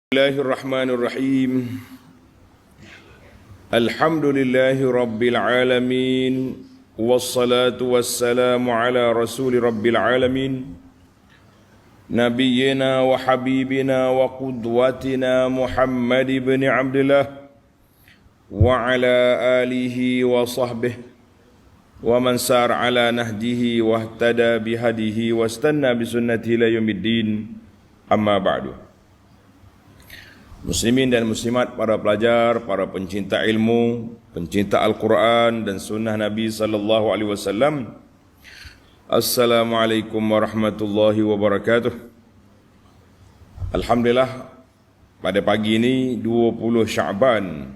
Bismillahirrahmanirrahim. Alhamdulillahi rabbil alamin. Wassalatu wassalamu ala rasuli rabbil alamin. Nabiyyina wa habibina wa qudwatina Muhammad ibn Abdullah wa ala alihi wa sahbihi wa man sar ala nahdihi wa ihtada bihadihi wa istanna bisunnatihi ila yaumiddin. Amma ba'du. Muslimin dan muslimat, para pelajar, para pencinta ilmu, pencinta Al-Quran dan sunnah Nabi sallallahu alaihi wasallam. Assalamualaikum warahmatullahi wabarakatuh. Alhamdulillah, pada pagi ini 20 Sya'ban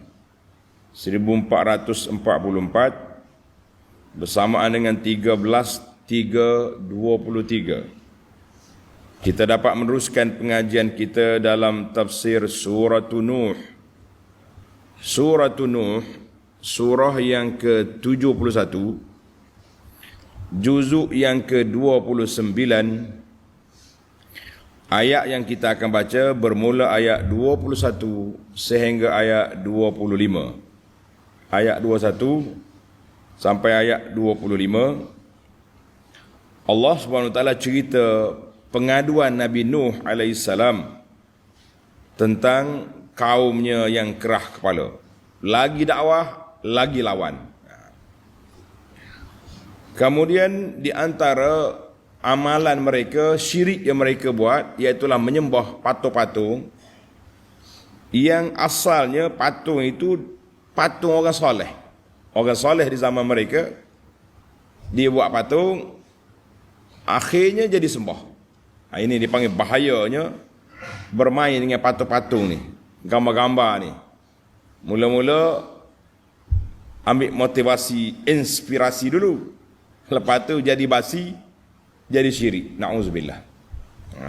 1444 bersamaan dengan 13/3/23. Kita dapat meneruskan pengajian kita dalam tafsir Surah Nuh. Surah Nuh, surah yang ke-71, juzuk yang ke-29. Ayat yang kita akan baca bermula ayat 21 sehingga ayat 25. Ayat 21 sampai ayat 25. Allah SWT cerita pengaduan Nabi Nuh alaihissalam tentang kaumnya yang kerah kepala. Lagi dakwah, lagi lawan. Kemudian di antara amalan mereka, syirik yang mereka buat, iaitulah menyembah patung-patung yang asalnya patung itu patung orang soleh. Orang soleh di zaman mereka, dia buat patung, akhirnya jadi sembah. Ini dipanggil bahayanya bermain dengan patung-patung ni, gambar-gambar ni. Mula-mula ambil motivasi, inspirasi dulu. Lepas tu jadi basi, jadi syirik. Na'udzubillah.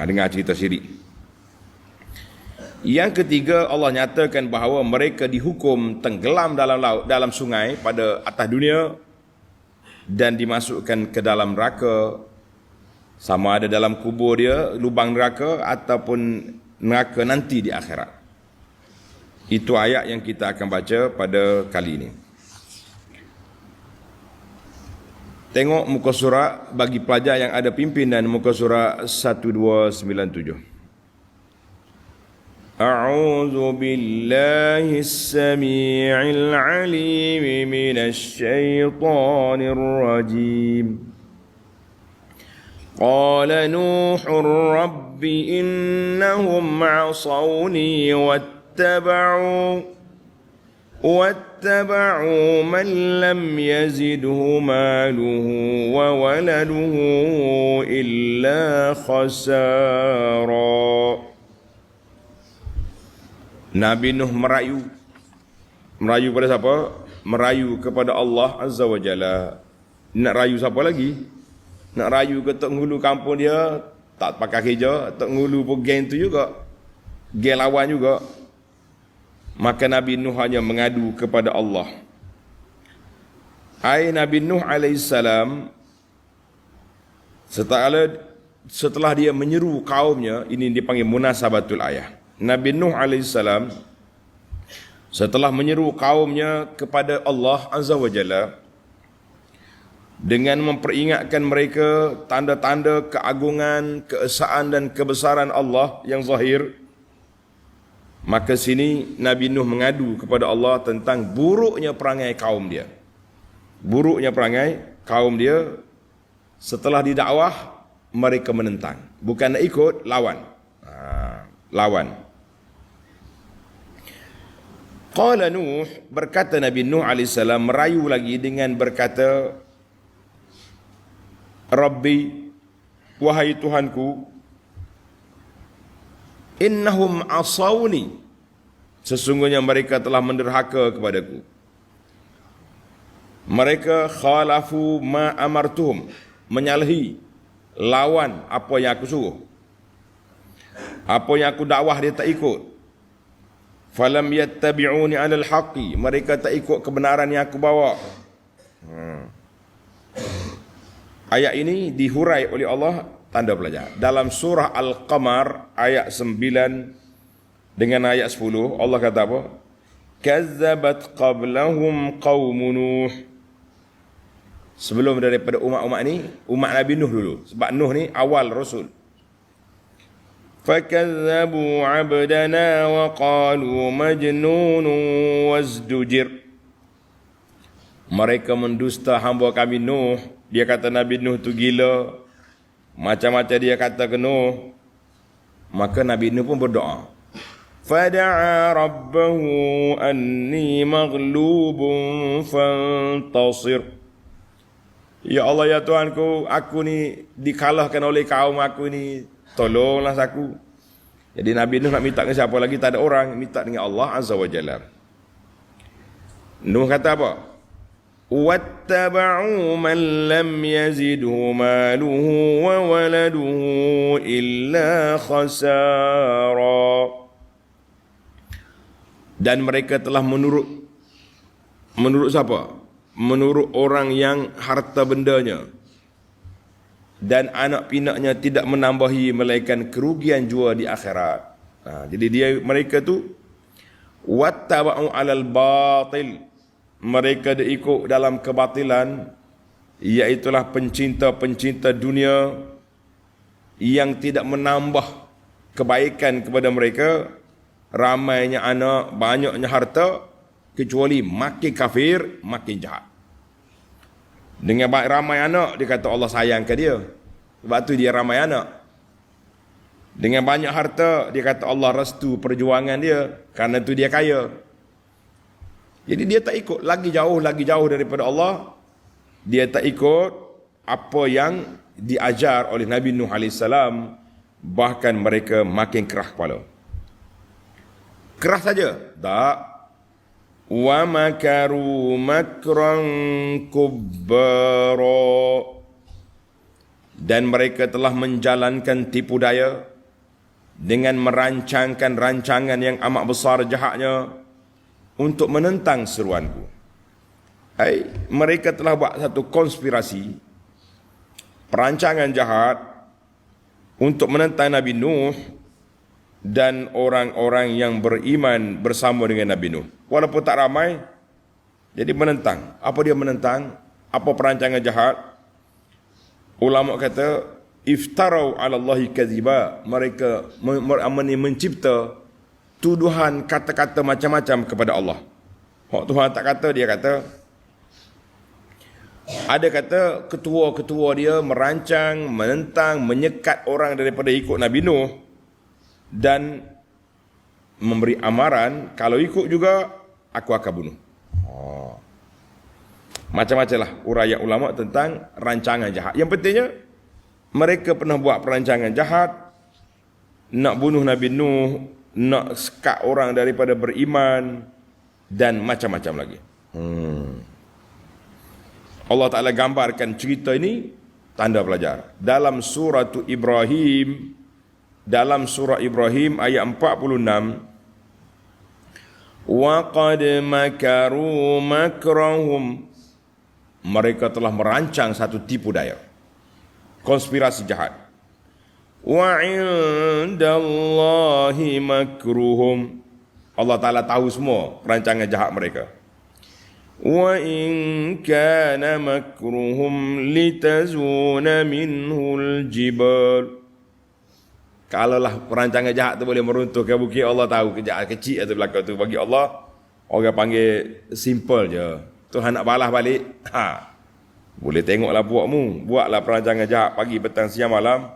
Dengar cerita syirik. Yang ketiga, Allah nyatakan bahawa mereka dihukum tenggelam dalam laut, dalam sungai pada atas dunia dan dimasukkan ke dalam neraka. Sama ada dalam kubur dia, lubang neraka, ataupun neraka nanti di akhirat. Itu ayat yang kita akan baca pada kali ini. Tengok muka surat bagi pelajar yang ada pimpinan, muka surat 1297. A'udzu billahis samii'il 'aliim minasy syaithaanir rajiim. قال نوح رب إنهم عصوني واتبعوا من لم يزده ماله وولده إلا خسارا. Nabi Nuh merayu kepada siapa? Merayu kepada Allah Azza wa Jalla. Nak rayu siapa lagi? Nak rayu ke Tok Ngulu kampung dia, tak pakai kerja, Tok Ngulu pun geng tu juga, geng lawan juga. Maka Nabi Nuh hanya mengadu kepada Allah. Nabi Nuh alaihissalam, setelah dia menyeru kaumnya, ini dipanggil munasabatul ayah. Nabi Nuh alaihissalam setelah menyeru kaumnya kepada Allah Azza wa Jalla dengan memperingatkan mereka tanda-tanda keagungan, keesaan dan kebesaran Allah yang zahir, maka sini Nabi Nuh mengadu kepada Allah tentang buruknya perangai kaum dia. Buruknya perangai kaum dia, setelah didakwah mereka menentang. Bukan nak ikut, lawan. Lawan. Qala Nuh, berkata Nabi Nuh AS, merayu lagi dengan berkata, Rabbi, wahai Tuhanku, innahum asawni, sesungguhnya mereka telah menderhaka kepadaku. Mereka khalafu ma amartuhum, menyalahi, lawan apa yang aku suruh. Apa yang aku dakwah dia tak ikut. Falam yattabi'uni 'alal haqqi, mereka tak ikut kebenaran yang aku bawa. Ayat ini dihurai oleh Allah, tanda pelajar. Dalam surah Al-Qamar ayat 9 Dengan ayat 10 Allah kata apa? Kazzabat qablahum qaum Nuh. Sebelum daripada umat-umat ni, umat Nabi Nuh dulu. Sebab Nuh ni awal Rasul. Fakazzabu abdana wa qalu majnun wazdujir. Mereka mendusta hamba kami Nuh. Dia kata Nabi Nuh tu gila. Macam-macam dia kata ke Nuh. Maka Nabi Nuh pun berdoa. Fada'a rabbahu anni maghlubun fantasir. Ya Allah, ya Tuhanku, aku ni dikalahkan oleh kaum aku ni. Tolonglah aku. Jadi Nabi Nuh nak minta dengan siapa lagi? Tak ada orang. Minta dengan Allah Azza wa Jalla. Nuh kata apa? وَاتَّبَعُوا مَنْ لَمْ يَزِدْهُ مَالُهُ وَوَلَدُهُ إِلَّا خَسَارًا. Dan mereka telah menurut siapa? Menurut orang yang harta bendanya dan anak pinaknya tidak menambahi melainkan kerugian jua di akhirat. Jadi mereka tu wattaba'u 'alal batil. Mereka diikut dalam kebatilan, iaitulah pencinta-pencinta dunia yang tidak menambah kebaikan kepada mereka, ramainya anak, banyaknya harta, kecuali makin kafir, makin jahat. Dengan ramai anak, dia kata Allah sayang ke dia. Sebab tu dia ramai anak. Dengan banyak harta, dia kata Allah restu perjuangan dia. Kerana tu dia kaya. Jadi dia tak ikut, lagi jauh daripada Allah. Dia tak ikut apa yang diajar oleh Nabi Nuh AS. Bahkan mereka makin kerah kepala. Kerah saja? Tak. Wa makaru makran kubbara. Dan mereka telah menjalankan tipu daya dengan merancangkan rancangan yang amat besar jahatnya untuk menentang seruanku. Mereka telah buat satu konspirasi, perancangan jahat untuk menentang Nabi Nuh dan orang-orang yang beriman bersama dengan Nabi Nuh. Walaupun tak ramai, jadi menentang. Apa dia menentang? Apa perancangan jahat? Ulama kata, iftarau ala Allahi kadhiba. Mereka mencipta tuduhan kata-kata macam-macam kepada Allah. Hak Tuhan tak kata, dia kata. Ada kata ketua-ketua dia merancang, menentang, menyekat orang daripada ikut Nabi Nuh dan memberi amaran, kalau ikut juga aku akan bunuh. Macam-macam lah uraian ulama tentang rancangan jahat. Yang pentingnya mereka pernah buat perancangan jahat nak bunuh Nabi Nuh, nak sekat orang daripada beriman dan macam-macam lagi. Allah Ta'ala gambarkan cerita ini, tanda pelajar. Dalam surah Ibrahim, ayat 46, wa qad makaru makrahum. Mereka telah merancang satu tipu daya, konspirasi jahat. Wa indallahi makruhum. Allah Ta'ala tahu semua perancangan jahat mereka. Wa in kana makruhum litazuna minhul jibal. Kalaulah perancangan jahat tu boleh meruntuhkan bukit, Allah tahu kejahatan kecil atau belakang tu. Bagi Allah, orang panggil simple je. Tuhan nak balas balik, boleh tengoklah buatmu. Buatlah perancangan jahat pagi, petang, siang, malam.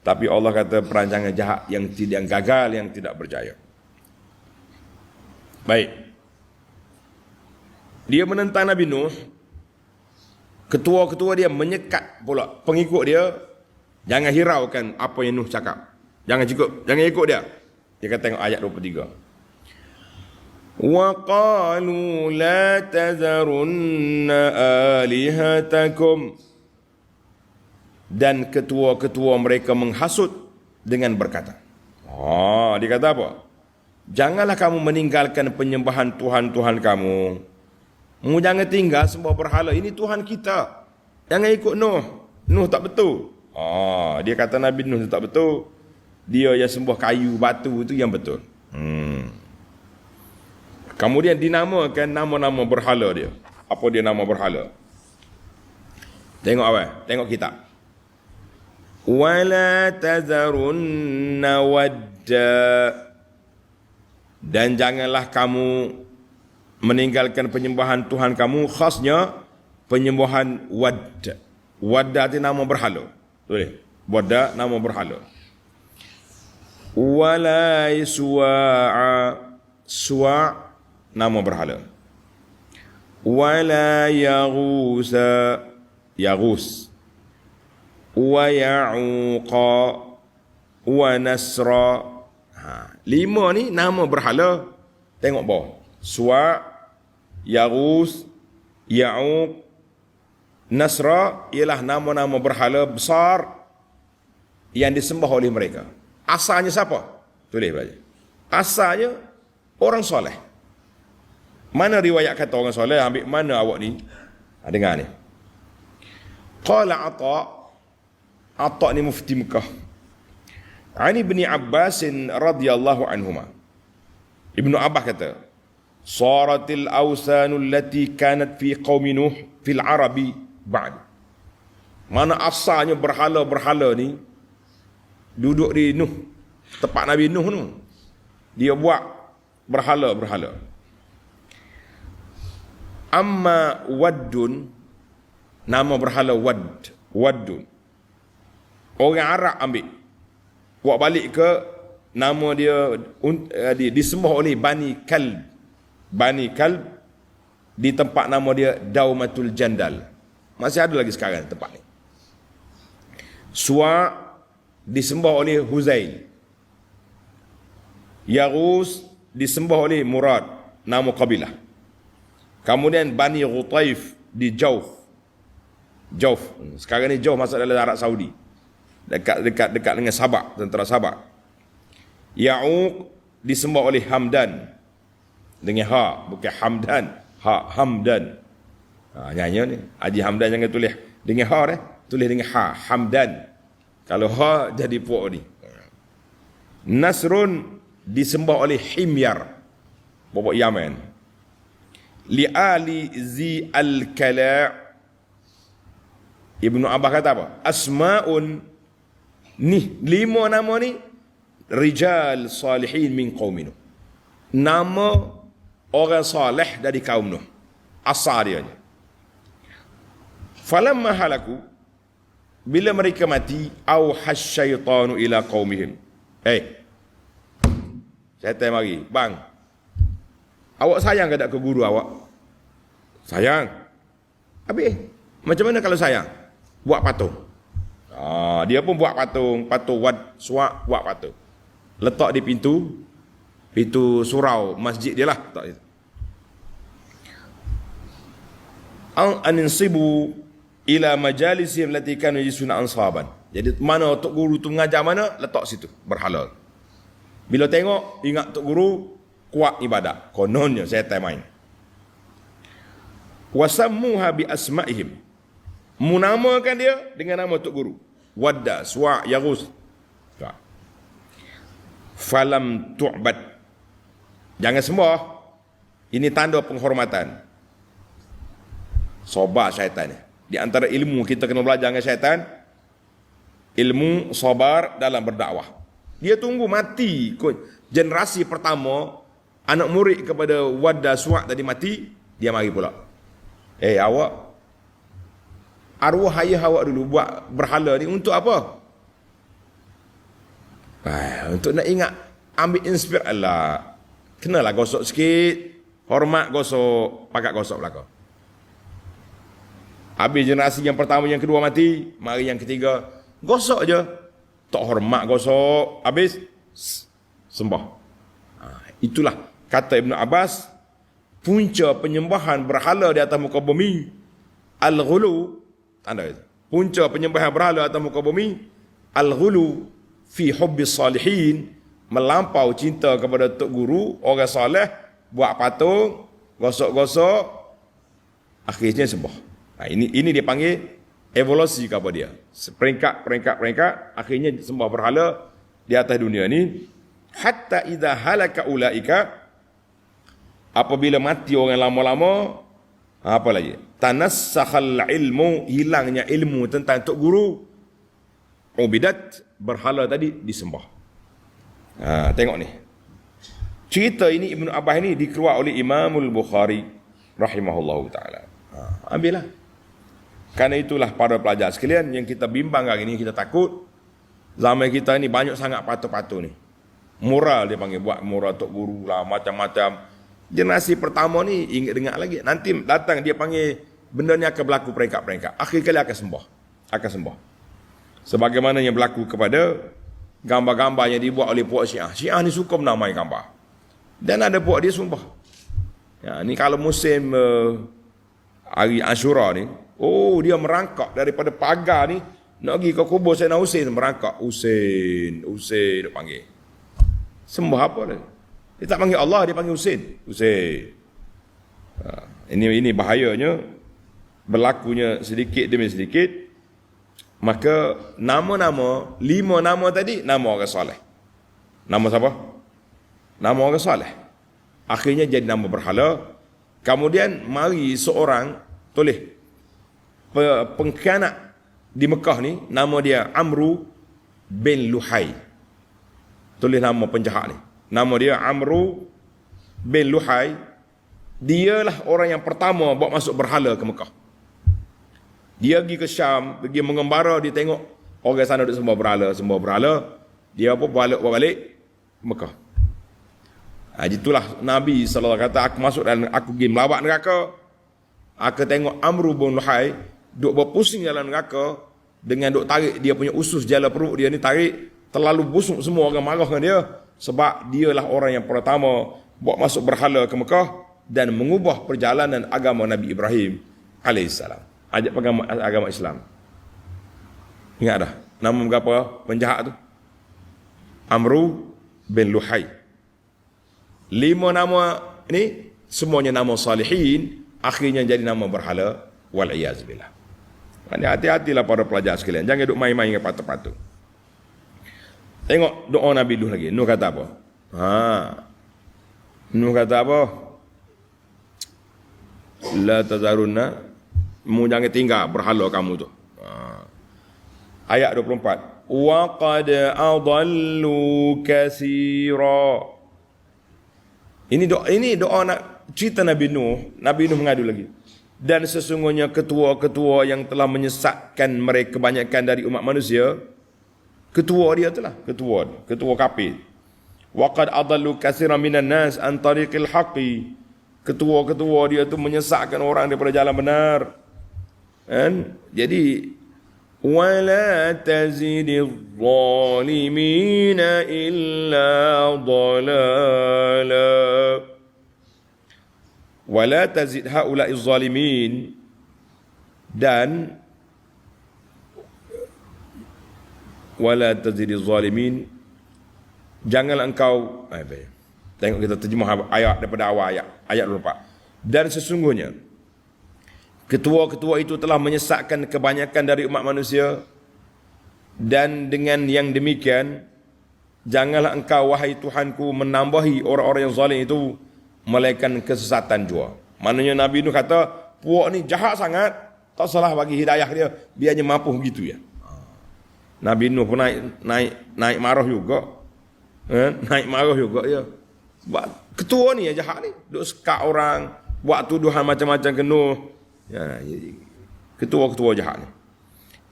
Tapi Allah kata perancangan jahat yang gagal, yang tidak berjaya. Baik. Dia menentang Nabi Nuh. Ketua-ketua dia menyekat pula pengikut dia. Jangan hiraukan apa yang Nuh cakap. Jangan ikut dia. Dia kata tengok ayat 23. Wa qalu la tazarunna alihatakum. Dan ketua-ketua mereka menghasut dengan berkata. Dia kata apa? Janganlah kamu meninggalkan penyembahan Tuhan-Tuhan kamu. Jangan tinggal sembah berhala. Ini Tuhan kita. Jangan ikut Nuh. Nuh tak betul. Dia kata Nabi Nuh tak betul. Dia yang sembah kayu, batu itu yang betul. Kemudian dinamakan nama-nama berhala dia. Apa dia nama berhala? Tengok apa? Tengok kitab. Wala tazarunna wadda. Dan janganlah kamu meninggalkan penyembahan Tuhan kamu, khasnya penyembahan Wad. Wadda itu nama berhala. Boleh? Wadda nama berhala. Wala suwa'a. Suwa' nama berhala. Wala yaghusa. Yaghus. Wa ya'uqa. Wa nasra. 5 ni nama berhala. Tengok bawah. Suwa', Yaghus, Ya'uq, Nasra ialah nama-nama berhala besar yang disembah oleh mereka. Asalnya siapa? Tulis baca. Asalnya orang soleh. Mana riwayat kata orang soleh? Ambil mana awak ni? Dengar ni. Qala Ata ni mufti Mekah. Ani bin Abbas radhiyallahu anhuma. Ibnu Abbas kata, "Saratil awsanu allati kanat fi qaumi Nuh fil Arabi ba'd." Mana asalnya berhala-berhala ni duduk di Nuh, tempat Nabi Nuh tu. Dia buat berhala-berhala. Amma Waddun, nama berhala Waddun. Orang Arab ambil. Buat balik ke nama dia disembah oleh Bani Kalb. Bani Kalb di tempat nama dia Daumatul Jandal. Masih ada lagi sekarang tempat ni. Suwa' disembah oleh Huzail. Yaghus disembah oleh Murad, nama kabilah. Kemudian Bani Ghutaif di Jauf. Sekarang ni Jauf masuk dalam Arab Saudi. Dekat dengan Sabak, tentera Sabak. Ya'uq disembah oleh Hamdan dengan ha, bukan Hamdan, ha, Hamdan. Nyanyi ni Haji Hamdan jangan tulis dengan ha, tulis dengan ha, Hamdan. Kalau ha jadi puak ni. Nasrun disembah oleh Himyar, bapa Yaman. Li ali zi al-kala'. Ibnu Abbas kata apa? Asma'un, ni 5 nama ni rijal salihin min qaum Nuh. Nama orang saleh dari kaum Nuh. Asal dia. Falamma halaku, bila mereka mati, auhas syaitanu ila qaumihim. Syaitan mari, bang. Awak sayang ke tak ke guru awak? Sayang. Habis, macam mana kalau sayang? Buat patung. Dia pun buat patung Wad, Suwa' buat patung. Letak di pintu surau masjid dia lah. Aninsibu ila majalisihim lati kanu yajlisuna ansaban. Jadi mana tok guru tu mengajar mana, letak situ berhala. Bila tengok ingat tok guru kuat ibadat. Kononnya syaitan main. Wasammuha bi asma'ihim. Menamakan dia dengan nama tok guru. Wadda, Suwa', Yaghus. Falam tu'bad. Jangan sembah. Ini tanda penghormatan. Sabar syaitan ni. Di antara ilmu kita kena belajar dengan syaitan, ilmu sabar dalam berdakwah. Dia tunggu mati. Generasi pertama, anak murid kepada Wadda, Suwa' tadi mati, dia mari pula. Awak, arwah ayah awak dulu buat berhala ni untuk apa? Untuk nak ingat, ambil inspirasi. Alah, kenalah gosok sikit, hormat gosok, pakat gosok belakang. Habis generasi yang pertama, yang kedua mati, mari yang ketiga, gosok je. Tak hormat gosok, habis sembah. Itulah kata Ibnu Abbas, punca penyembahan berhala di atas muka bumi, al-ghulu, tanda itu. Punca penyembahan berhala di atas muka bumi, al-ghulu fi hubbis salihin, melampau cinta kepada tok guru, orang soleh, buat patung, gosok-gosok, akhirnya sembah. Ini dia panggil evolusi kepada dia. Peringkat, akhirnya sembah berhala di atas dunia ni. Hatta idza halaka ulaika, Apabila mati orang lama-lama, apa lagi? Tanassakhal ilmu, hilangnya ilmu tentang tok guru. Ubidat, berhala tadi disembah. Tengok ni. Cerita ini Ibnu Abbas ini dikeluar oleh Imamul Bukhari rahimahullahu taala. Ambillah. Karena itulah para pelajar sekalian yang kita bimbang hari ini, kita takut zaman kita ni banyak sangat patu-patu ni. Moral dia panggil, buat moral tok guru lah, macam-macam. Generasi pertama ni ingat dengar lagi. Nanti datang dia panggil benda ni akan berlaku peringkat-peringkat. Akhir kali akan sembah. Sebagaimana yang berlaku kepada gambar-gambar yang dibuat oleh puak Syiah. Syiah ni suka menamai gambar. Dan ada puak dia sumpah. Ni kalau musim hari Ashura ni, dia merangkak daripada pagar ni nak pergi ke kubur Sayyidina Husain, merangkak Husain dia panggil. Sembah apa dia? Dia tak panggil Allah, dia panggil Husain. Ini bahayanya, berlakunya sedikit demi sedikit. Maka nama-nama, 5 nama tadi, nama orang soleh. Nama siapa? Nama orang soleh. Akhirnya jadi nama berhala. Kemudian mari seorang tulis pengkhianat di Mekah ni, nama dia Amru bin Luhai. Tulis nama penjahat ni. Nama dia Amru bin Luhai. Dialah orang yang pertama bawa masuk berhala ke Mekah. Dia pergi ke Syam, pergi mengembara, dia tengok orang sana duk sembah berhala. Dia balik Mekah. Itulah Nabi SAW kata, aku masuk dalam, aku pergi melawat neraka. Aku tengok Amru bin Luhai duk berpusing dalam neraka dengan duk tarik dia punya usus jala perut dia ni, tarik terlalu busuk, semua orang marah dengan dia sebab dialah orang yang pertama bawa masuk berhala ke Mekah dan mengubah perjalanan agama Nabi Ibrahim alaihissalam, ajak agama Islam. Ingat dah nama berapa penjahat tu? Amru bin Luhai. 5 nama ni semuanya nama salihin, akhirnya jadi nama berhala, wal'iyazbillah. Hati-hatilah para pelajar sekalian, jangan duk main-main dengan patut-patut. Tengok doa Nabi Nuh lagi. Nuh kata apa? Nuh kata apa? La tazarunna, mu jangan tinggal berhala kamu tu. Ayat 24. Wa qad adallu katsira. Ini doa nak cerita Nabi Nuh. Nabi Nuh mengadu lagi. Dan sesungguhnya ketua-ketua yang telah menyesatkan mereka kebanyakan dari umat manusia, ketua dia itulah, ketua kafir. Wa qad adallu katsiran minan nas an tariqil haqqi. Ketua-ketua dia tu menyesatkan orang daripada jalan benar. Kan? Jadi wala tazidiz zalimina illa dalala. Wala tazid haula'iz zalimin, dan wala tazidiz zalimin, janganlah engkau tengok kita terjemah ayat daripada awal ayat 24. Dan sesungguhnya ketua-ketua itu telah menyesatkan kebanyakan dari umat manusia, dan dengan yang demikian janganlah engkau wahai Tuhanku menambahi orang-orang yang zalim itu melainkan kesesatan jua. Maknanya Nabi Nuh kata, puak ni jahat sangat, tak salah bagi hidayah dia, biarnya mampu begitu ya. Nabi Nuh pun naik marah juga. Naik marah juga ya. Sebab ketua ni yang jahat ni, duk sekat orang, buat tuduhan macam-macam ke Nuh. Ya, ketua-ketua jahat ni.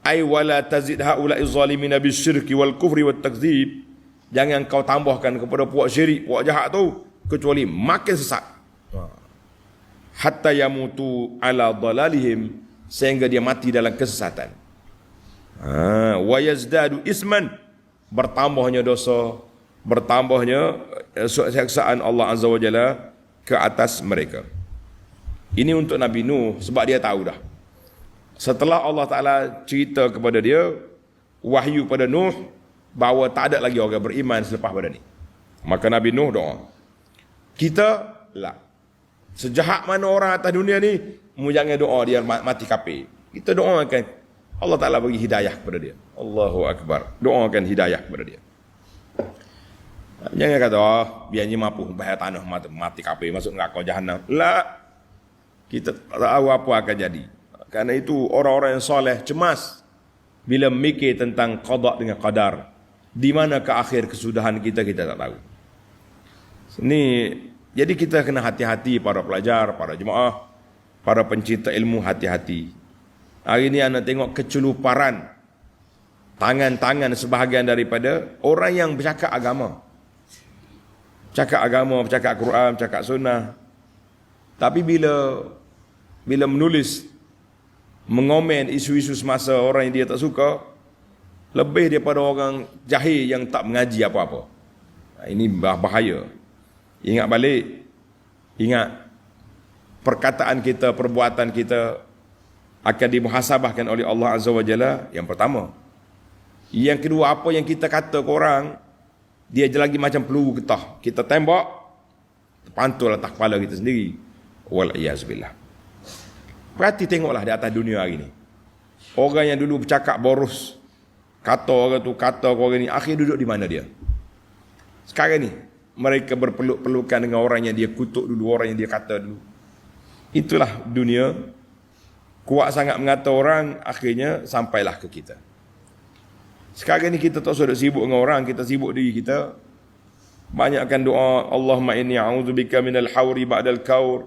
Ai wala tazid haula'iz zalimina bisyirki wal kufri wat takdzib. Jangan kau tambahkan kepada puak syirik, puak jahat tu, kecuali makin sesat. Hatta yamutu ala dalalihim, sehingga dia mati dalam kesesatan. Wa yazdadu isman, bertambahnya dosa, bertambahnya siksaan Allah Azza wa Jalla ke atas mereka. Ini untuk Nabi Nuh, sebab dia tahu dah. Setelah Allah Ta'ala cerita kepada dia, wahyu pada Nuh, bahawa tak ada lagi orang beriman selepas pada ni. Maka Nabi Nuh doa. Kita lah, sejahat mana orang atas dunia ni, mu jangan doa dia mati kafir. Kita doakan Allah Ta'ala bagi hidayah kepada dia. Allahu Akbar. Doakan hidayah kepada dia. Jangan kata, oh, biarnya mampu bayar tanah, mati kape, masuk neraka jahanam. La, kita tak tahu apa akan jadi. Karena itu orang-orang yang soleh cemas bila mikir tentang qada dengan qadar. Di mana ke akhir kesudahan kita tak tahu. Ini, jadi kita kena hati-hati para pelajar, para jemaah, para pencinta ilmu, hati-hati. Hari ini anda tengok keceluparan tangan-tangan sebahagian daripada orang yang bercakap agama. Cakap agama, bercakap Quran, bercakap sunnah. Tapi bila menulis, mengomen isu-isu semasa orang yang dia tak suka, lebih daripada orang jahil yang tak mengaji apa-apa. Ini bahaya. Ingat balik, ingat perkataan kita, perbuatan kita akan dimuhasabahkan oleh Allah Azza wa Jalla. Yang pertama. Yang kedua, apa yang kita kata ke orang, dia je lagi macam peluru getah. Kita tembak, terpantul atas kepala kita sendiri. Wal'iyazbillah. Perhati tengoklah di atas dunia hari ini. Orang yang dulu bercakap boros, kata orang tu, kata orang ni, akhir duduk di mana dia? Sekarang ni, mereka berpeluk-pelukan dengan orang yang dia kutuk dulu, orang yang dia kata dulu. Itulah dunia. Kuat sangat mengata orang, akhirnya sampailah ke kita. Sekarang ni kita tak usah sibuk dengan orang, kita sibuk diri kita. Banyakkan doa, Allahumma inni a'udzubika minal hawri ba'dal kaur.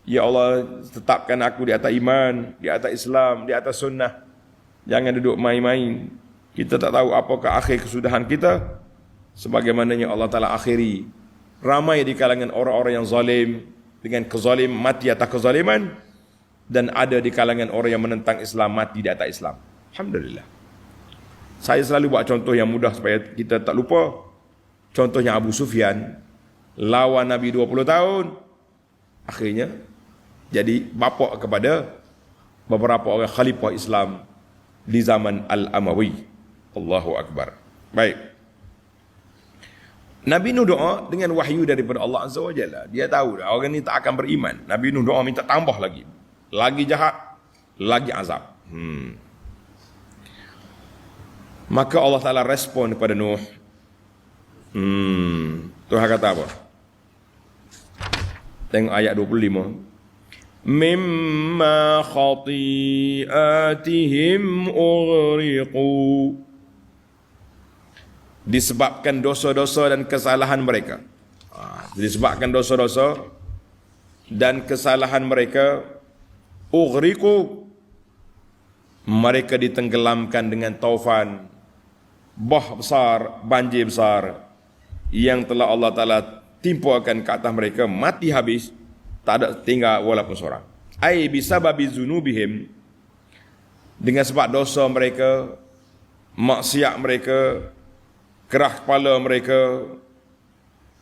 Ya Allah, tetapkan aku di atas iman, di atas Islam, di atas sunnah. Jangan duduk main-main. Kita tak tahu apakah akhir kesudahan kita. Sebagaimananya Allah Ta'ala akhiri. Ramai di kalangan orang-orang yang zalim, dengan kezalim, mati atas kezaliman. Dan ada di kalangan orang yang menentang Islam, mati di atas Islam. Alhamdulillah. Saya selalu buat contoh yang mudah supaya kita tak lupa. Contohnya Abu Sufyan, lawan Nabi 20 tahun. Akhirnya, jadi bapa kepada beberapa orang khalifah Islam di zaman Al-Amawi. Allahu Akbar. Baik. Nabi Nuh doa dengan wahyu daripada Allah Azza wa Jalla. Dia tahu dah orang ni tak akan beriman. Nabi Nuh doa minta tambah lagi. Lagi jahat, lagi azab. Maka Allah Ta'ala respon kepada Nuh. Tuhan kata apa? Tengok ayat 25. Mimma khati'atihim ughriqu. Disebabkan dosa-dosa dan kesalahan mereka. Disebabkan dosa-dosa dan kesalahan mereka, ughriqu, mereka ditenggelamkan dengan taufan, bah besar, banjir besar yang telah Allah Ta'ala timpakan ke atas mereka, mati habis, tak ada tinggal walaupun seorang. Ai bisababi zunubihim, dengan sebab dosa mereka, maksiat mereka, kerah kepala mereka,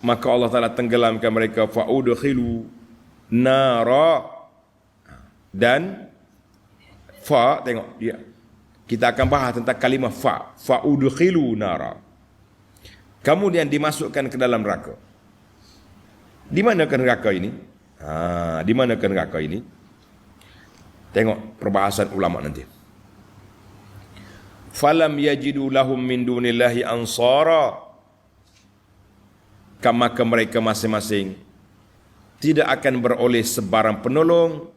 maka Allah Ta'ala tenggelamkan mereka. Fa'udkhilu nara. Dan fa, tengok dia, kita akan bahas tentang kalimah fa. Fa'udkhilu nara. Kemudian dimasukkan ke dalam neraka. Di manakah neraka ini? Di manakah neraka ini? Tengok perbahasan ulama nanti. Falam yajidu lahum min dunillahi ansara. Maka mereka masing-masing tidak akan beroleh sebarang penolong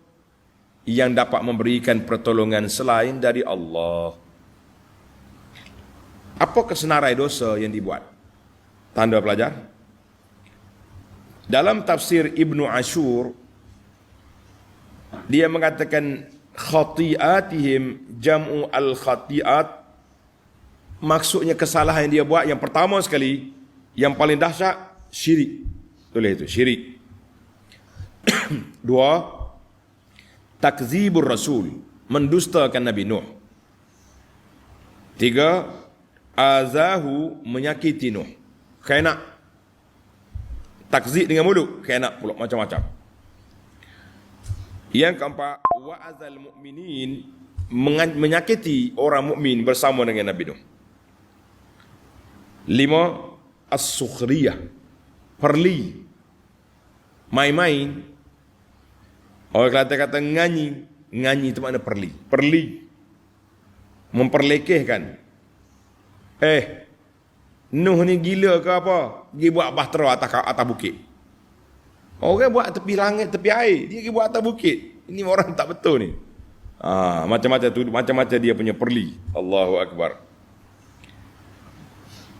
yang dapat memberikan pertolongan selain dari Allah. Apa kesenarai dosa yang dibuat? Tanda pelajar. Dalam tafsir Ibnu Ashur, dia mengatakan khati'atihim jam'u al-khati'at. Maksudnya kesalahan yang dia buat, yang pertama sekali, yang paling dahsyat, syirik. Tulis itu, syirik. Dua, takzibur rasul, mendustakan Nabi Nuh. Tiga, azahu, menyakiti Nuh. Khianat. Takzib dengan mulut, khianat pula, macam-macam. Yang keempat, wa'azal mu'minin, menyakiti orang mukmin bersama dengan Nabi Nuh. Lima, as-sukhriyah, perli, main-main. Orang kata nganyi, nganyi itu makna perli, perli, memperlekehkan. Nuh ni gila ke apa? Dia buat bahtera atas bukit. Orang buat tepi langit, tepi air. Dia pergi buat atas bukit. Ini orang tak betul ni. Macam-macam tu, macam-macam dia punya perli. Allahu Akbar.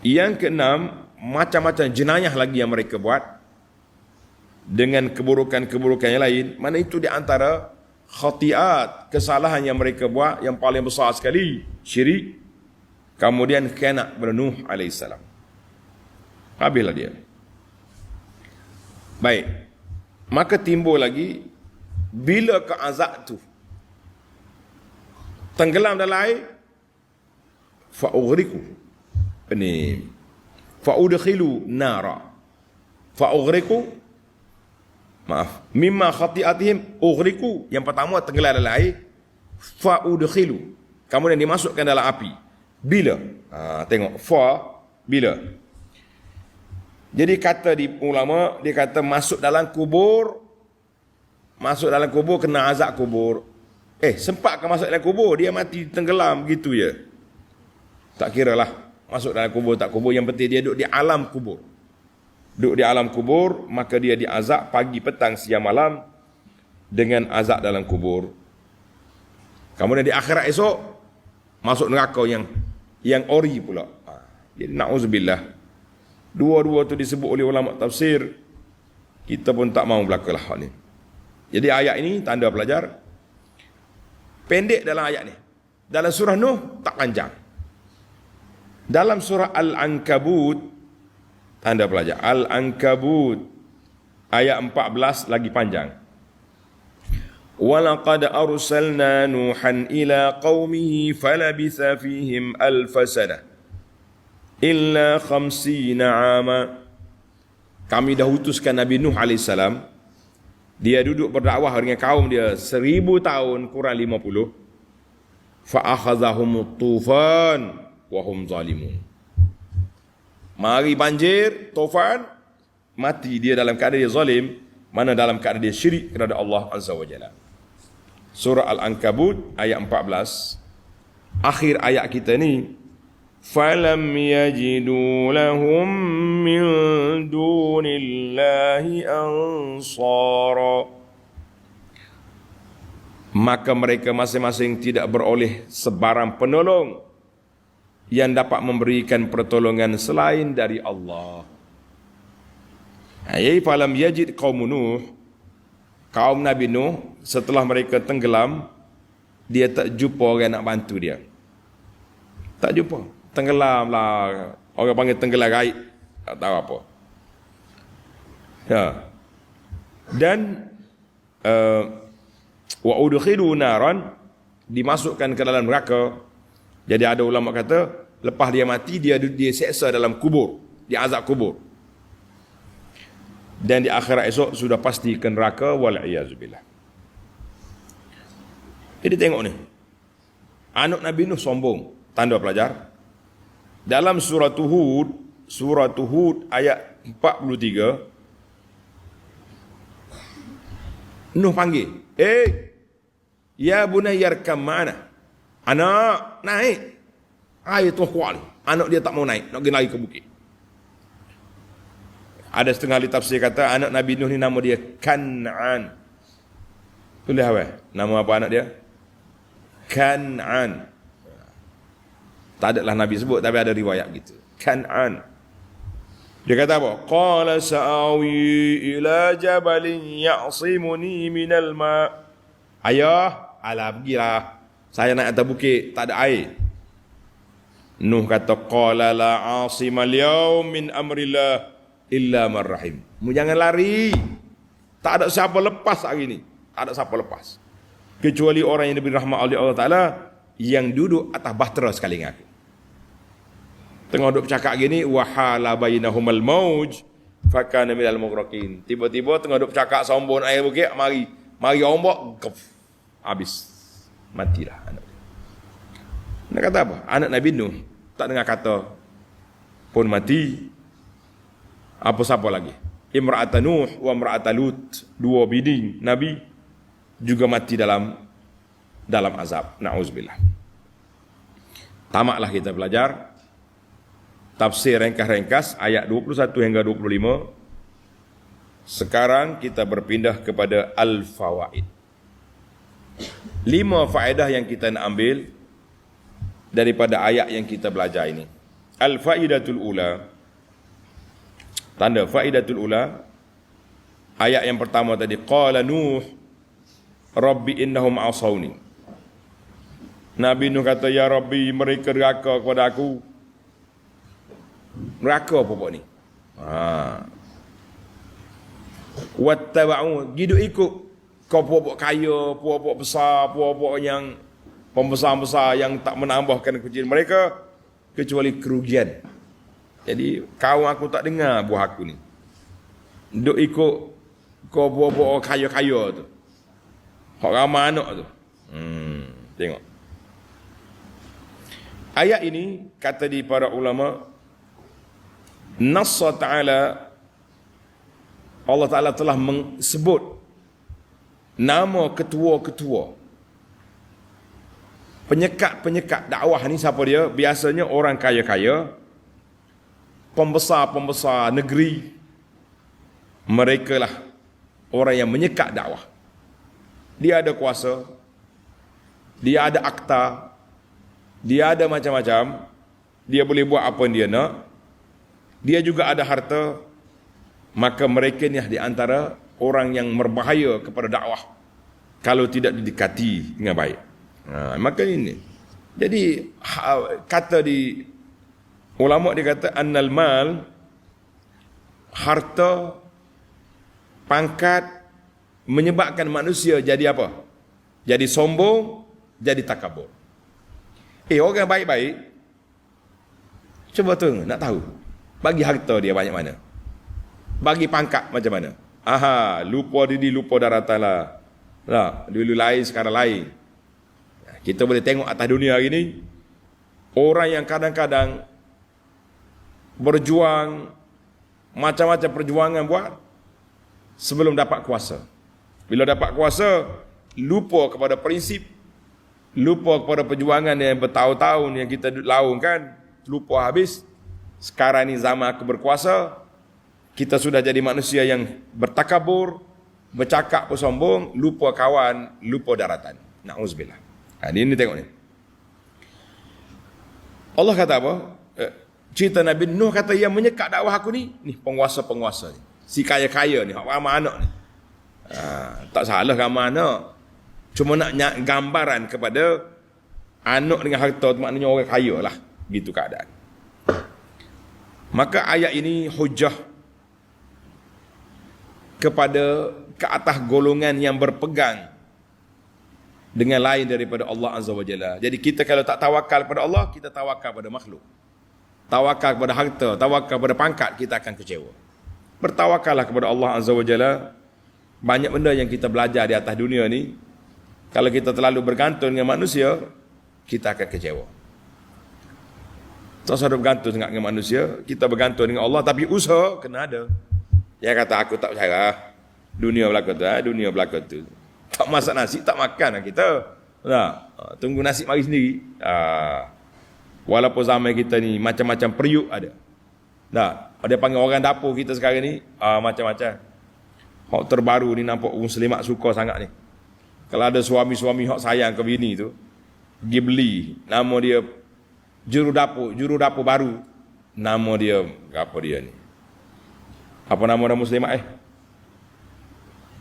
Yang keenam, macam-macam jenayah lagi yang mereka buat dengan keburukan-keburukan yang lain. Mana itu di antara khatiat, kesalahan yang mereka buat yang paling besar sekali, syirik. Kemudian khianat kepada Nuh alaihissalam. Habislah dia. Baik. Maka timbul lagi, bila ke azab tu tenggelam dalam air, fa'ughriku, ini fa'udkhilu nara, fa'ughriku, maaf, mimma khati'atihim ughriku, yang pertama tenggelam dalam air, fa'udkhilu, kemudian dimasukkan dalam api. Bila? Tengok, bila. Jadi kata di ulama, dia kata masuk dalam kubur kena azab kubur. Sempat ke masuk dalam kubur, dia mati tenggelam gitu je. Tak kira lah masuk dalam kubur tak kubur, yang penting dia duduk di alam kubur. Duduk di alam kubur, maka dia diazab pagi, petang, siang, malam dengan azab dalam kubur. Kemudian di akhirat esok masuk neraka yang ori pula. Jadi na'udzubillah. Dua-dua tu disebut oleh ulama tafsir. Kita pun tak mahu belakalah hal ni. Jadi ayat ini tanda pelajar. Pendek dalam ayat ni. Dalam surah Nuh tak panjang. Dalam surah Al-Ankabut, tanda pelajar, Al-Ankabut ayat 14 lagi panjang. وَلَقَدْ أَرْسَلْنَا نُوحًا إِلَىٰ قَوْمِهِ فَلَبِثَ فِيهِمْ أَلْفَ سَنَةٍ إِلَّا 50 عَامًا. Kami dah utuskan Nabi Nuh AS. Dia duduk berdakwah dengan kaum dia 1000 tahun kurang 50. فَأَخَذَهُمُ الطُّوفَانُ وَهُمْ ظَالِمُونَ. Mari banjir, tufan, mati dia dalam keadaan dia zalim, mana dalam keadaan dia syirik kepada Allah Azza wa Jalla. Surah Al-Ankabut ayat 14. Akhir ayat kita ni, falam yajidu lahum min dunillahi ansara. Maka mereka masing-masing tidak beroleh sebarang penolong yang dapat memberikan pertolongan selain dari Allah. Ayat falam yajid qaum Nuh, kaum Nabi Nuh setelah mereka tenggelam, dia tak jumpa orang nak bantu dia. Tak jumpa. Tenggelam lah. Orang panggil tenggelam gaib. Tak tahu apa. Ya. Dan wa udkhilu naran, dimasukkan ke dalam neraka. Jadi ada ulama kata, lepas dia mati, dia seksa dalam kubur, diazab kubur. Dan di akhirat esok sudah pasti ke neraka, wal'iyazubillah. Jadi tengok ni, anak Nabi Nuh sombong, tanda pelajar. Dalam surah Hud ayat 43, Nuh panggil, ya bunayyarkam ma'ana. Anak, naik. Air tu kuat. Anak dia tak mau naik, nak pergi lari ke bukit. Ada setengah ahli tafsir kata anak Nabi Nuh ni nama dia Kan'an. Tulis apa? Nama apa anak dia? Kan'an. Tak adalah Nabi sebut, tapi ada riwayat gitu. Kan'an. Dia kata apa? Qala sa'awi ila jabalin ya'simuni minal ma'. Ayah, pergilah. Saya naik atas bukit, tak ada air. Nuh kata, qala la 'asima al-yawm min amrillah illa man rahim. Jangan lari. Tak ada siapa lepas hari ni. Tak ada siapa lepas. Kecuali orang yang diberi rahmat oleh Allah Ta'ala, yang duduk atas bahtera sekali dengan aku. Tengah duduk bercakap gini, wahala bainahumal mauj fakana minal mughraqin. Tiba-tiba tengah duduk bercakap sombong air bukit, mari ombak, habis. Matilah anak. Nak kata apa? Anak Nabi Nuh tak dengar kata pun mati. Apa siapa lagi? Imra'at Nuh wa imra'at Lut, dua bini Nabi juga mati dalam azab. Na'udzubillah. Tamaklah kita belajar. tafsir ringkas-ringkas ayat 21 hingga 25. Sekarang kita berpindah kepada al-fawaid. 5 faedah yang kita nak ambil daripada ayat yang kita belajar ini. Al-faidatul ula. Tanda faidatul ula. Ayat yang pertama tadi, qala Nuh Rabbi innahum asawni. Nabi Nuh kata, ya Rabbi, mereka deraka kepada aku. Neraka apa buat ni? Wattaba'u, hidup ikut kau puak-puak kaya, puak-puak besar, puak-puak yang pembesar-besar yang tak menambahkan kecil mereka kecuali kerugian. Jadi kawan aku tak dengar buah aku ni. Duk ikut kau puak-puak kaya-kaya tu. Hak ramai anak tu. Tengok. Ayat ini kata di para ulama, Nassa Ta'ala, Allah Ta'ala telah sebut nama ketua-ketua penyekat-penyekat dakwah ni. Siapa dia? Biasanya orang kaya-kaya, pembesar-pembesar negeri. Mereka lah orang yang menyekat dakwah. Dia ada kuasa, dia ada akta, dia ada macam-macam, dia boleh buat apa yang dia nak, dia juga ada harta. Maka mereka ni di antara orang yang berbahaya kepada dakwah kalau tidak didekati dengan baik. Maka ini. Jadi kata di ulama, dia kata annal mal, harta, pangkat menyebabkan manusia jadi apa? Jadi sombong, jadi takabur. Orang baik-baik, cuba tu nak tahu, bagi harta dia banyak mana, bagi pangkat macam mana. Lupa diri, lupa daratan lah. Dulu lain, sekarang lain. Kita boleh tengok atas dunia hari ni, orang yang kadang-kadang berjuang, macam-macam perjuangan buat sebelum dapat kuasa. Bila dapat kuasa, lupa kepada prinsip, lupa kepada perjuangan yang bertahun-tahun yang kita laungkan, lupa habis. Sekarang ni zaman aku berkuasa, kita sudah jadi manusia yang bertakabur, bercakap bersombong, lupa kawan, lupa daratan. Na'uzubillah. Ini tengok ni. Allah kata apa? Cerita Nabi Nuh kata, yang menyekat dakwah aku ni penguasa-penguasa ni. Si kaya-kaya ni, hak ramai anak ni. Tak salah ramai anak. Cuma nak gambaran kepada anak dengan harta tu, maknanya orang kaya lah. Gitu keadaan. Maka ayat ini hujah kepada ke atas golongan yang berpegang dengan lain daripada Allah Azza wa Jalla. Jadi kita kalau tak tawakal pada Allah, kita tawakal pada makhluk. Tawakal kepada harta, tawakal pada pangkat, kita akan kecewa. Bertawakallah kepada Allah Azza wa Jalla. Banyak benda yang kita belajar di atas dunia ni, kalau kita terlalu bergantung dengan manusia, kita akan kecewa. Tak usah bergantung dengan manusia, kita bergantung dengan Allah. Tapi usaha kena ada. Dia kata aku tak percaya dunia berlaku tu, dunia berlaku tu. Tak masak nasi, tak makan lah kita. Tunggu nasi mari sendiri. Walaupun zaman kita ni macam-macam periuk ada. Dia panggil orang dapur kita sekarang ni macam-macam. Hak terbaru ni nampak muslimat suka sangat ni. Kalau ada suami-suami hak sayang ke bini tu, pergi beli, nama dia juru dapur baru. Nama dia apa dia ni? Apa nama orang muslimat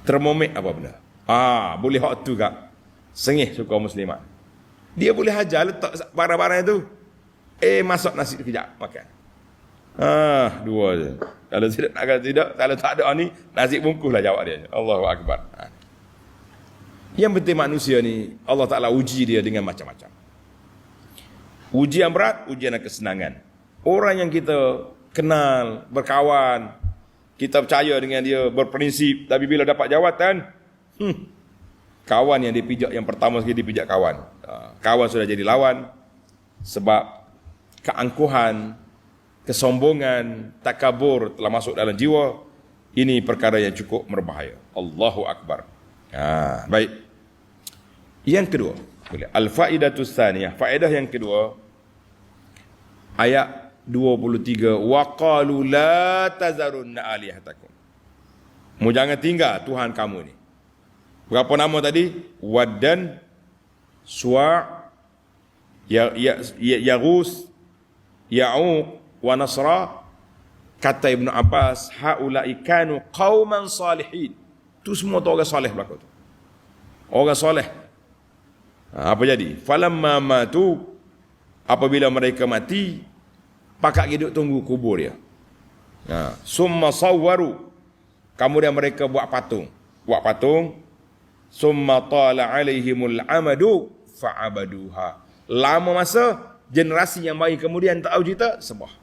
Termomek apa benda? Boleh hak tu kak. Sengih suka muslimat. Dia boleh hajar letak barang-barang itu. Masuk nasi kejap makan. Dua je. Kalau tidak, kalau tak ada ni, nasi bungkuslah jawab dia. Allahu Akbar. Yang penting manusia ni, Allah Ta'ala uji dia dengan macam-macam. Ujian berat, ujian kesenangan. Orang yang kita kenal, berkawan, kita percaya dengan dia, berprinsip, tapi bila dapat jawatan, kawan yang dipijak, yang pertama sekali dipijak kawan. Kawan sudah jadi lawan, sebab keangkuhan, kesombongan, takabur telah masuk dalam jiwa. Ini perkara yang cukup berbahaya. Allahu Akbar. Baik. Yang kedua, al-faidatus tsaniyah, faedah yang kedua, ayat 23, wa qalu la tazarunna alihatakum. Mu jangan tinggal Tuhan kamu ni. Berapa nama tadi? Waddan, Suwa', Yaghus, Ya'uq wa Nasra. Kata Ibn Abbas, haula'i kanu qauman salihin. Tu semua tu orang soleh belaka tu. Orang soleh. Apa jadi? Falamma matu, apabila mereka mati, pakak hidup tunggu kubur dia. Summa sawwaru, kemudian mereka buat patung. Summa tala alaihimul amadu fa'abaduha. Lama masa, generasi yang baik kemudian tak tahu cerita, sembah.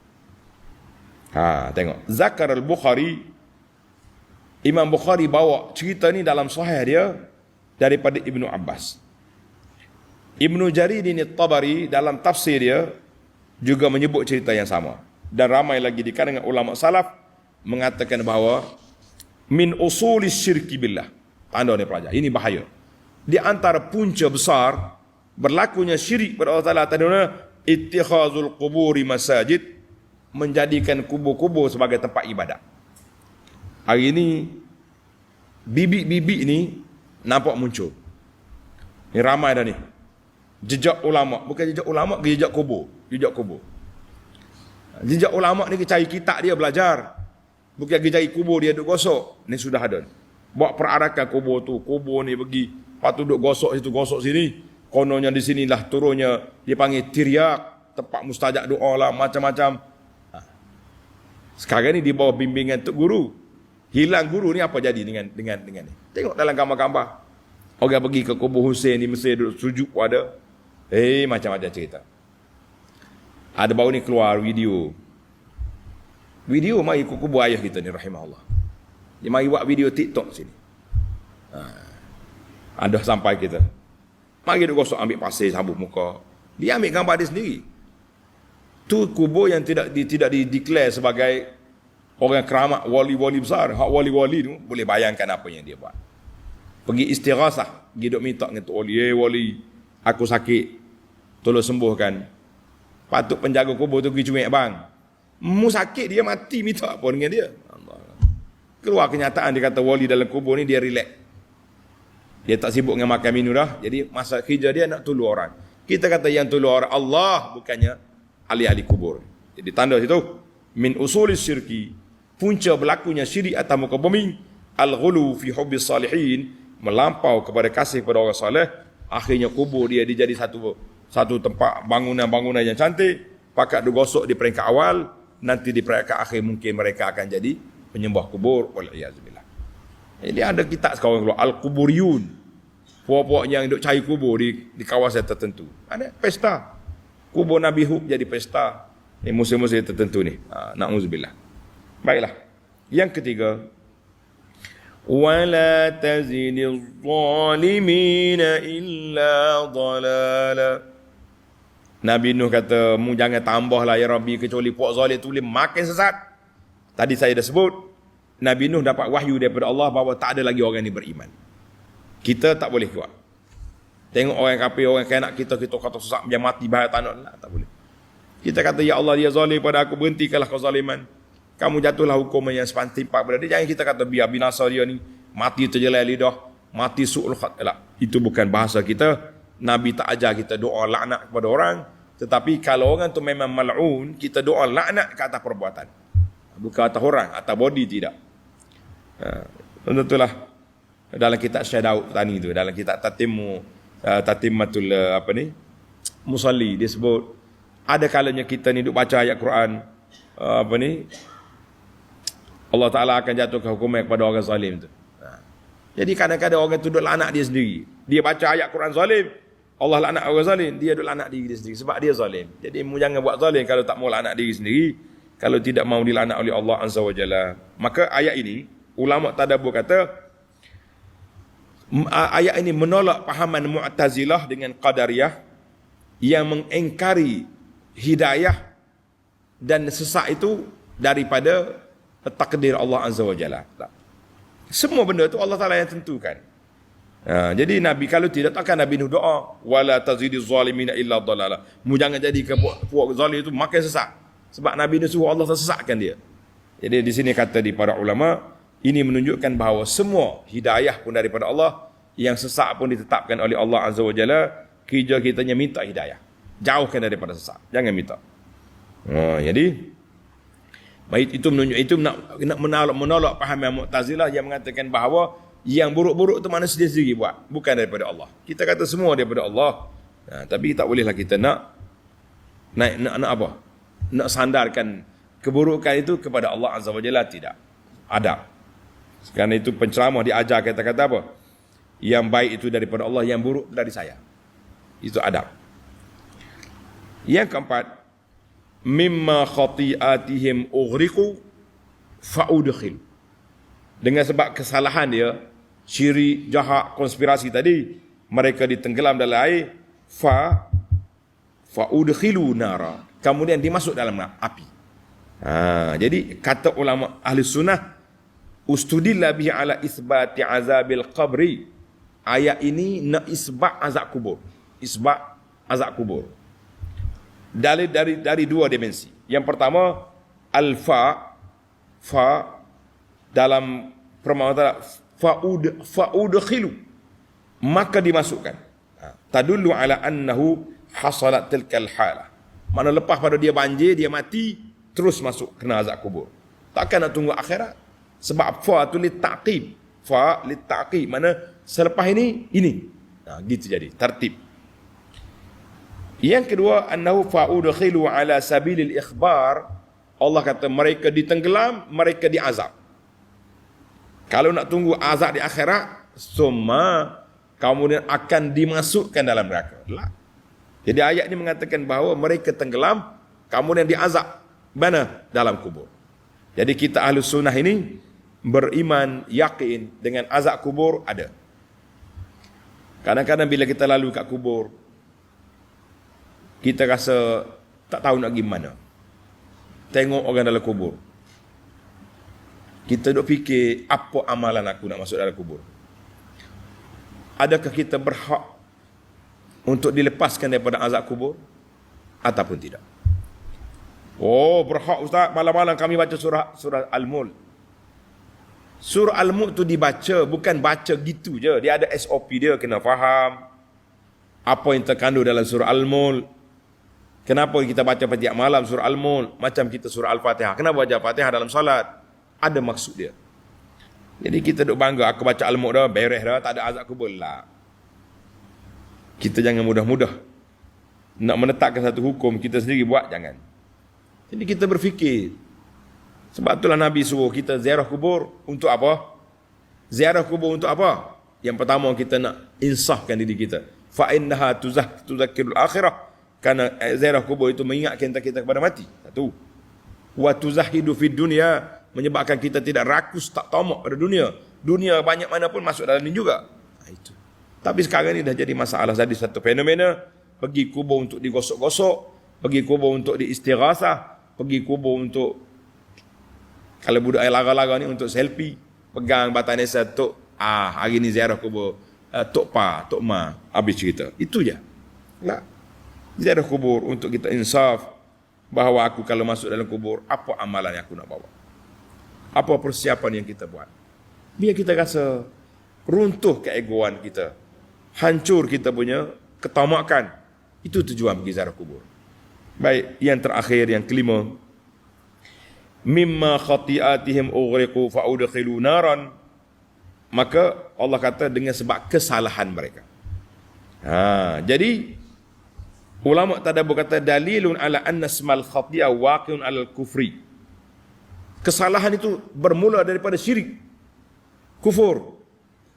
Tengok. Zakar al-Bukhari, Imam Bukhari bawa cerita ni dalam sahih dia daripada Ibnu Abbas. Ibnu Jarir ini Tabari dalam tafsir dia juga menyebut cerita yang sama. Dan ramai lagi di kalangan ulama salaf mengatakan bahawa min usulis syirki billah. Tanda ni pelajar. Ini bahaya. Di antara punca besar berlakunya syirik pada Allah Taala taduna ittikhazul quburi masajid, menjadikan kubur-kubur sebagai tempat ibadat. Hari ini bibit-bibit ni nampak muncul. Ni ramai dah ni. Jejak ulama, bukan jejak ulama, jejak kubur. Jejak ulama ni cari kitab dia belajar. Bukan cari kubur dia duk gosok. Ni sudah ada. Buat perarakan kubur tu, kubur ni pergi, lepas tu duk gosok situ, gosok sini. Kononnya di sinilah turunnya dia panggil tiryak, tempat mustajab doa lah, macam-macam. Sekarang ni di bawah bimbingan tok guru. Hilang guru ni apa jadi dengan ni? Tengok dalam gambar-gambar. Orang pergi ke kubur Husain di Mesir duduk sujud ada. Macam-macam cerita. Ada baru ni keluar video. Video mari ke kubur ayah kita ni rahimahullah. Dia mari buat video TikTok sini. Ada sampai kita. Mari duk gosok, ambil pasir sabun muka. Dia ambil gambar dia sendiri. Tu kubur yang tidak dideklar sebagai orang keramat, wali-wali besar. Hak wali-wali tu boleh bayangkan apa yang dia buat. Pergi istighasah, pergi duk minta dengan tu wali, aku sakit, tolong sembuhkan. Patut penjaga kubur tu pergi cuik bang. Mu sakit dia mati, minta apa dengan dia? Allah. Keluar kenyataan dia kata wali dalam kubur ni dia relax. Dia tak sibuk dengan makan minum dah. Jadi masa kerja dia nak tolong orang. Kita kata yang tolong orang Allah, bukannya ahli-ahli kubur. Jadi tanda situ min usulis syirki, punca berlakunya syirik atas muka bumi, al-ghulu fi hubbis salihin, melampau kepada kasih kepada orang soleh. Akhirnya kubur dia dijadi satu tempat bangunan-bangunan yang cantik. Pakat digosok di peringkat awal, nanti di peringkat akhir mungkin mereka akan jadi penyembah kubur. Wal'iyazubillah. Jadi ada kitab sekarang keluar Al-Quburiyun, puak-puak yang duk cari kubur di kawasan tertentu. Ada pesta kubur Nabi Hud jadi pesta musim-musim tertentu ni. Na'udzubillah. Baiklah. Yang ketiga, wala tazidil zalimina illa dalala. Nabi Nuh kata, mu jangan tambahlah ya Rabbi kecuali puak zalim tu boleh makin sesat. Tadi saya dah sebut, Nabi Nuh dapat wahyu daripada Allah bahawa tak ada lagi orang ni beriman. Kita tak boleh kuat. Tengok orang kafir, orang kanak kita kata susah dia mati bahaya tak nak, tak boleh. Kita kata ya Allah dia zalim pada aku, berhentikanlah kau zaliman. Kamu jatuhlah hukuman yang sepantimpak pada dia. Jangan kita kata biar binasa dia ni, mati terjelai lidah, mati su'ul khatimah. Itu bukan bahasa kita. Nabi tak ajar kita doa laknat kepada orang. Tetapi kalau orang tu memang mal'un, kita doa laknat ke atas perbuatan. Bukan atas orang, atas body tidak. Tentulah dalam kitab Syekh Daud Tani tu, dalam kitab Tatimmatul Musalli, dia sebut ada kalanya kita ni duk baca ayat Quran Allah Ta'ala akan jatuhkan hukuman kepada orang zalim tu. Jadi kadang-kadang orang tu duk laknat dia sendiri. Dia baca ayat Quran zalim, Allah laknat orang zalim, dia duk laknat diri dia sendiri sebab dia zalim. Jadi mu jangan buat zalim kalau tak mau laknat diri sendiri, kalau tidak mau dilaknat oleh Allah Azza wa Jalla. Maka ayat ini ulama tadabbur kata ayat ini menolak pahaman Mu'tazilah dengan Qadariyah yang mengingkari hidayah dan sesat itu daripada takdir Allah Azza wa Jalla. Semua benda itu Allah Ta'ala yang tentukan. Jadi Nabi kalau tidak takkan Nabi Nuh doa wala tazidiz zalimin illa dhalala. Mu jangan jadi ke puak zalim itu makin sesat. Sebab Nabi ni suruh Allah tersesatkan dia. Jadi di sini kata di para ulama, ini menunjukkan bahawa semua hidayah pun daripada Allah, yang sesat pun ditetapkan oleh Allah Azza wa Jalla. Kerja kitanya minta hidayah. Jauhkan daripada sesat. Jangan minta. Jadi itu menunjuk, itu nak menolak pahaman Mu'tazilah yang mengatakan bahawa yang buruk-buruk itu manusia sendiri buat, bukan daripada Allah. Kita kata semua daripada Allah. Tapi tak bolehlah kita nak apa? Nak sandarkan keburukan itu kepada Allah Azza wa Jalla, tidak. Adab. Kerana itu penceramah diajar kata-kata apa? Yang baik itu daripada Allah, yang buruk dari saya. Itu adab. Yang keempat, mimma khati'atihim ughriqu fa'udkhil. Dengan sebab kesalahan dia, syirik, jahat, konspirasi tadi, mereka ditenggelam dalam air, fa'udkhilu nara. Kemudian dimasuk dalam api. Jadi kata ulama ahli sunnah, ustudilla bihi ala isbati azabil qabri. Ayat ini nak isbat azab kubur. Isbat azab kubur. Dari dua dimensi. Yang pertama, fa dalam permohonan fa'udkhilu, maka dimasukkan. Tadullu ala annahu hasalat tilkal halah. Mana lepas pada dia banjir, dia mati, terus masuk kena azab kubur. Takkan nak tunggu akhirat. Sebab fa tu litaqib. Fa litaqib, mana selepas ini. Gitu jadi tertib. Yang kedua, annahu fa'udkhilu ala sabilil ikhbar. Allah kata mereka ditenggelam, mereka diazab. Kalau nak tunggu azab di akhirat, semua kemudian akan dimasukkan dalam neraka. Jadi ayat ini mengatakan bahawa mereka tenggelam, kemudian diazab. Mana? Dalam kubur. Jadi kita ahli sunnah ini beriman, yakin dengan azab kubur ada. Kadang-kadang bila kita lalu kat kubur, kita rasa tak tahu nak pergi mana. Tengok orang dalam kubur. Kita duk fikir, apa amalan aku nak masuk dalam kubur? Adakah kita berhak untuk dilepaskan daripada azab kubur? Ataupun tidak? Oh, berhak Ustaz, malam-malam kami baca surah Al-Mulk. Surah Al-Mulk tu dibaca, bukan baca gitu je. Dia ada SOP dia, kena faham apa yang terkandung dalam surah Al-Mulk. Kenapa kita baca setiap malam surah Al-Mulk, macam kita surah Al-Fatihah? Kenapa baca Fatihah dalam salat? Ada maksud dia. Jadi kita duk bangga, aku baca Al-Mulk dah, beres dah, tak ada azab kubur lah. Kita jangan mudah-mudah nak menetapkan satu hukum kita sendiri buat, jangan. Jadi kita berfikir. Sebab itulah Nabi suruh kita ziarah kubur untuk apa? Ziarah kubur untuk apa? Yang pertama, kita nak insafkan diri kita. Fa innaha tuzakkirul akhirah. Karena ziarah kubur itu mengingatkan kita kepada mati. Satu. Wa tuzahidu fid dunya, menyebabkan kita tidak rakus, tak tamak pada dunia. Dunia banyak mana pun masuk dalam ini juga. Itu. Tapi sekarang ini dah jadi masalah, jadi satu fenomena. Pergi kubur untuk digosok-gosok, pergi kubur untuk diistighasah, pergi kubur untuk, kalau budak lara-lara ni untuk selfie, pegang batang nesa tok, hari ni ziarah kubur tok pa, tok ma, habis cerita. Itu je. Lah. Ziarah kubur untuk kita insaf bahawa aku kalau masuk dalam kubur, apa amalan yang aku nak bawa? Apa persiapan yang kita buat? Biar kita rasa runtuh keegoan kita, hancur kita punya ketamakan. Itu tujuan pergi ziarah kubur. Baik, yang terakhir, yang kelima, mimma khati'atihim ughriqu fa'udkhilu naran. Maka Allah kata dengan sebab kesalahan mereka. Jadi ulama tadabbur kata dalilun ala anna ismal khati'ah waqi'un alal kufri. Kesalahan itu bermula daripada syirik, kufur.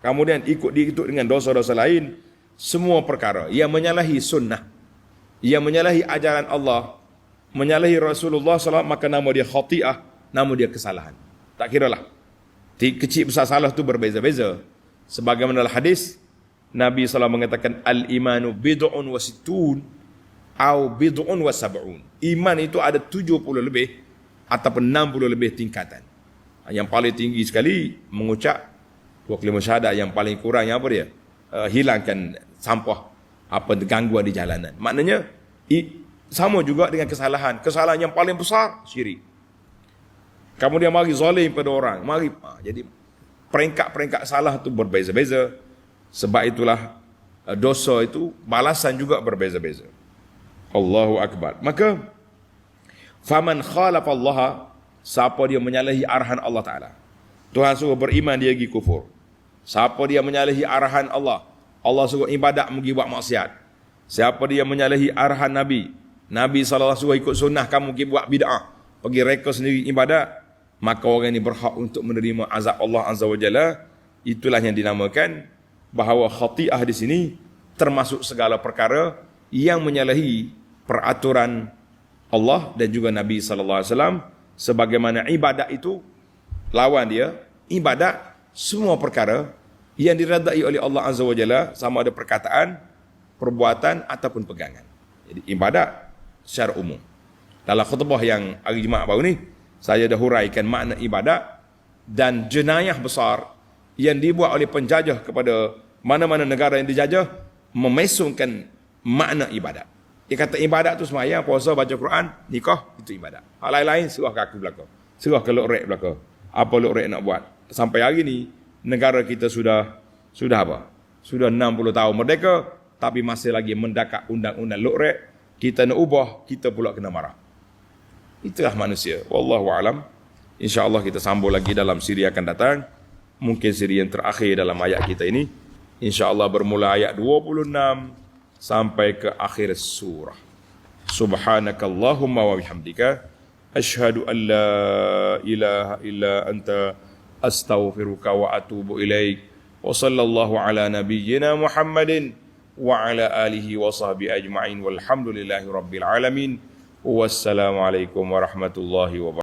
Kemudian ikut dengan dosa-dosa lain, semua perkara yang menyalahi sunnah, yang menyalahi ajaran Allah, menyalahi Rasulullah SAW, maka nama dia khati'ah, nama dia kesalahan. Tak kiralah. Kecil besar salah itu berbeza-beza. Sebagaimana hadis, Nabi SAW mengatakan, al-imanu bid'un wa sittun, au bid'un wa sab'un. Iman itu ada 70 lebih ataupun 60 lebih tingkatan. Yang paling tinggi sekali mengucap 2 kalimah syahadat, yang paling kurang yang apa dia? Hilangkan sampah, apa gangguan di jalanan. Maknanya sama juga dengan kesalahan. Kesalahan yang paling besar, syirik. Kemudian mari zalim pada orang. Mari. Jadi peringkat-peringkat salah itu berbeza-beza. Sebab itulah dosa itu balasan juga berbeza-beza. Allahu Akbar. Maka faman khalafa Allah, siapa dia menyalahi arahan Allah Ta'ala. Tuhan suruh beriman, dia pergi kufur. Siapa dia menyalahi arahan Allah, Allah suruh ibadat, pergi buat maksiat. Siapa dia menyalahi arahan Nabi, Nabi SAW suruh ikut sunnah, kamu pergi buat bid'ah, pergi reka sendiri ibadat, maka orang ini berhak untuk menerima azab Allah Azza wa Jalla. Itulah yang dinamakan bahawa khati'ah di sini termasuk segala perkara yang menyalahi peraturan Allah dan juga Nabi SAW. Sebagaimana ibadat itu lawan dia, ibadat semua perkara yang diredai oleh Allah Azza wa Jalla, sama ada perkataan, perbuatan ataupun pegangan. Jadi ibadat secara umum. Dalam khutbah yang hari Jumaat baru ni, saya dah huraikan makna ibadat dan jenayah besar yang dibuat oleh penjajah kepada mana-mana negara yang dijajah, memesongkan makna ibadat. Dia kata ibadat tu sembahyang, puasa, baca Quran, nikah, itu ibadat. Hal lain-lain serah ke aku belakang. Serah ke lok-rek belakang. Apa lok-rek nak buat. Sampai hari ni, negara kita sudah apa? Sudah 60 tahun merdeka, tapi masih lagi mendakat undang-undang lok-rek. Kita nak ubah, kita pula kena marah. Itulah manusia. Wallahu alam. InsyaAllah kita sambung lagi dalam siri akan datang. Mungkin siri yang terakhir dalam ayat kita ini. InsyaAllah bermula ayat 26 sampai ke akhir surah. Subhanakallahumma wa bihamdika, asyhadu an la ilaha illa anta, astaghfiruka wa atubu ilaik. Wa sallallahu ala nabiyyina Muhammadin wa ala alihi wa sahbihi ajma'in, walhamdulillahi rabbil alamin. Wassalamualaikum warahmatullahi wabarakatuh.